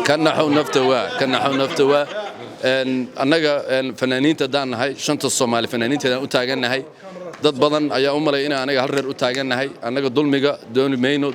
كنا حو نفتوى annaga fanaaniinta daan nahay shanta Soomaali fanaaniinta u taaganahay dad badan ayaa u malay in anaga hal reer u taaganahay annaga dulmiga dooni mayno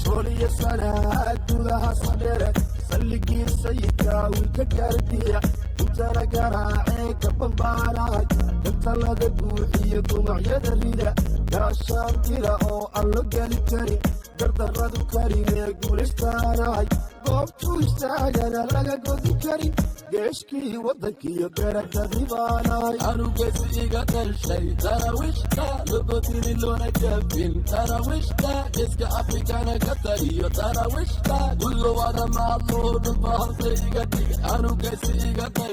شولي سنة أدولها صدرك سلقي السيكا والككاردية وترى قراعيك بمباراك انتلا دقوحية ومعيد الريدة يا شامتلا أو اللقى الكري قرد الردو كريم يقول اشتاراي قوبتو اشتاقنا لقى قوذي كريم قيشكي وضنكي يقرق تذيباناي أنو قيسي قتل شي ترى وشتا لبطيني لونا كبين ترى وشتا قيسك أفريكانا قتلي ترى وشتا قلو وادا معلور بالبحر سيقتي أنو قيسي قتل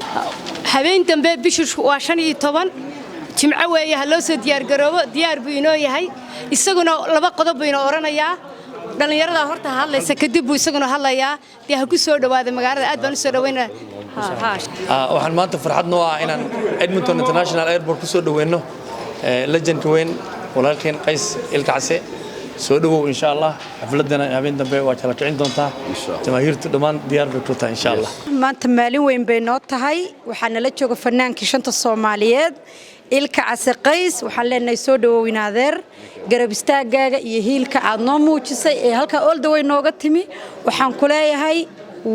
habeen dambe bishu waa 15 jimco weeye haloo soo diyaar garoobo diyaar buu inoo yahay isaguna laba qodob buu inoo oranayaa dhalinyarada horta hadlaysa kadib buu isaguna hadlayaa tii ha ku soo dhawaada magaalada aad baan u soo dhaweynaa waxaan maanta farxad noo ah inaan Edmonton International Airport ku soo dhaweeno legend weyn walaalkeen Qays Ilkacse soo dhawow insha Allah xafladana habeen dambe waa kala kicin doontaa jamaahiirtu dhamaan diyaar bay ku tahay insha Allah maanta maalin weyn bay noo tahay waxaana la jooga fanaankii shanta Soomaaliyeed Ilkacse Qays waxaan leenahay soo dhawow inaadeer garab istaagaaga iyo hiilka aad noo muujisay ee halka all the way nooga timi waxaan ku leeyahay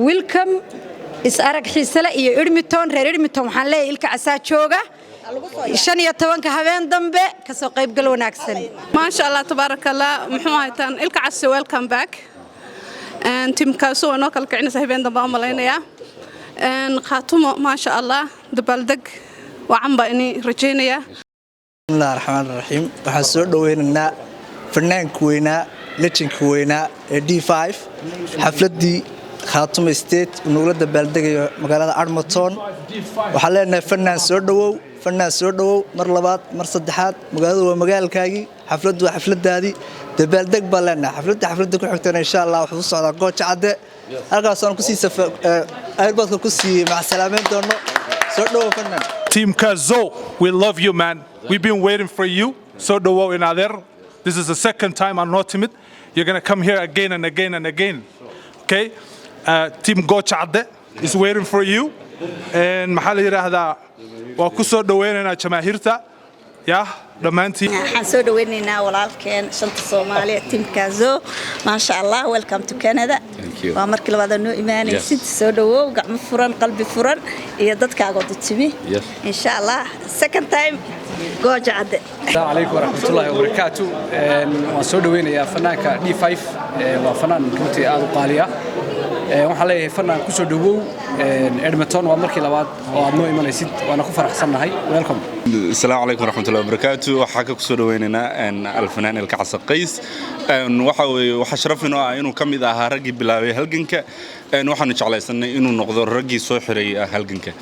welcome is arag xiisale iyo Edmonton reer Edmonton waxaan leeyahay Ilkacse jooga 15 habeen dambe ka soo qayb gal wanaagsan ma sha Allah tabarakallah muxuu haytaan Ilkacse welcome back and team kaasoo noo kala kicinaysa habeen dambe amaleynaya and khaatumo ma sha Allah dabaldeg waxaan baa inii rajeynaya bismillahir rahmanir rahim waxaan soo dhaweynaynaa fanaanka weynaa legendka weynaa ee D5 xafladii khaatumo state nugula dabaaldegayo magaalada Edmonton waxaan leenahay fanaan soo dhawow mar labaad mar saddexaad magaaladu waa magaalkaagi xafladu waa xafladaadi dabaaldeg baa leenahay xaflada ku xigtana insha Allah wuxuu socdaa gooja cadde halkaas aan ku sii airportka ku sii macsalaameyn doono soo dhawow fanaan Team Kazo, we love you, man. We've been waiting for you. So do we in other. This is the second time I'm not timid. You're gonna come here again and again and again. Okay? Team Gochade is waiting for you. And Mahali Rahda Wakuso Dowenna Chamahirta. Yeah, the man team. waxaan soo dhaweynaynaa walaalkeen shanta Soomaali team Kazo ma sha Allah welcome to Canada waa markii labaad noo imaanaysid soo dhawow gacmo furan qalbi furan iyo dadkaaga wada timi insha Allah second time gooja cadde Assalamu alaykum warahmatullahi wabarakatuh waan soo dhaweynayaa fanaanka D5 waa fanaan runtii aad u qaaliya waxaan leeyahay fanaan ku soo dhawow Edmonton waa markii labaad oo aad noo imanaysid waana ku faraxsanahay welcome السلام عليكم ورحمة الله وبركاته وحكى كسر ويننا أن الفنان الكعس قيس وحشرفنا إنه كم إذا هرجي بلاوي هلجنك وحنا على سنة إنه نقدر رجي صحري هلجنك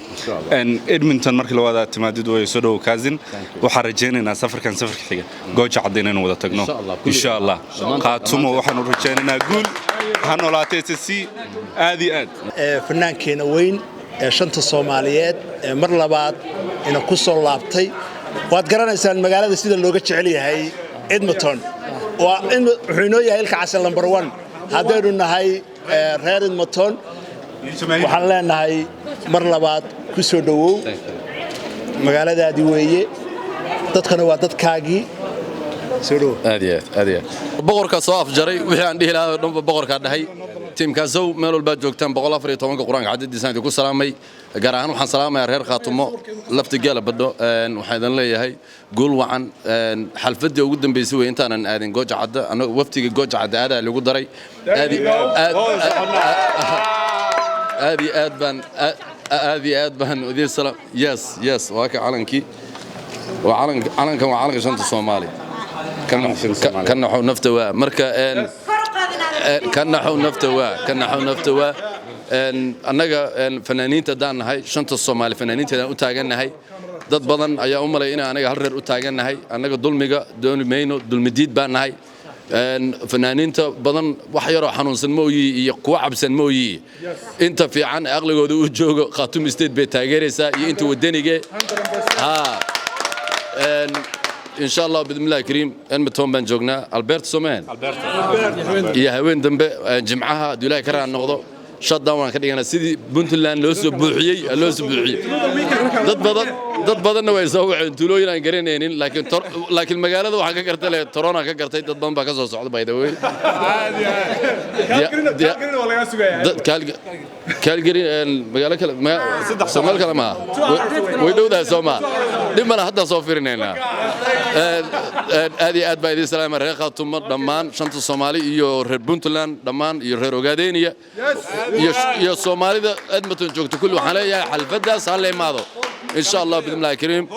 أن إدمنتون مركل وهذا تمدد ويسودو كازن وحرجينا سفر كان سفر حاجة جوج عدينا وده تجنا إن شاء الله قاتم وحنا رجينا نقول هنولا تسي هذه فنان كنا وين شنت الصوماليات مر لبعض إنه كسر لابتي وأتقرن إنسان مقالة سيد اللوجة عليه هاي إدمنتون وإن حنوية هيلك عسل نمبر 1 هذا إنه هاي غير إدمنتون وحلنا هاي مر لبعض كسر دو مقالة هذه وية تدخل وقت كاجي سرو هذه بقرك صاف جري وحي عندي لا بقرك هذا هي تيم كازو ميلو الباد جوجتان بقول أفري طبعاً قرآن عدد ديسان يقول سلامي قرآن وحن سلامي رهير خاتمه لفت جالب بدو وحيدن لي هاي قول وعن حلفدي وقدم بيسوي أنت أنا قاعدين جوج عدة أنا وفتي جوج عدة هذا اللي يقول دري هذه أدبان وذي السلام يس واقع علنكي وعلنك وعلنك شنط الصومالي كان نحو نفتوى مركا كان نحو نفتوى annaga fanaaniinta daan nahay shanta Soomaali fanaaniinta u taaganahay dad badan ayaa u malay in anaga hal reer u taagannahay annaga dulmiga dooni mayno dulmidiid baan nahay fanaaniinta badan wax yaroo xanuunsan mooyi iyo kuwa cabsan mooyi inta fiican aqligooda u joogo Khartoum State bay taageeraysaa iyo inta wadanige إن شاء الله بإذن الله كريم إدمنتون بان جوجنا ألبرت سومان يا هوين دنبه جمعها دولاي كرا النقطة شاد داون كده أنا سيدي بنتلان لوس بوحيي لوس بوحيي ضد بدن نوع يسوي عن تلوي لان قرينين لكن المجال ده وحاجة كرت له ترانا كرت ضد بام بكذا صعد بايده وين كالجرين المجال كلام سمال كلامها ويدو ده سما لما أنا حتى صافرين هنا هذه أد بايدي سلام الرئيقة ثم دمان شنط الصومالي يور بنتلان دمان يور روجادينيا يا الصومالي ده أدمتون جوكت كله حاليا حلفة ده صار لي ماذا إن شاء الله بإذن الله الكريم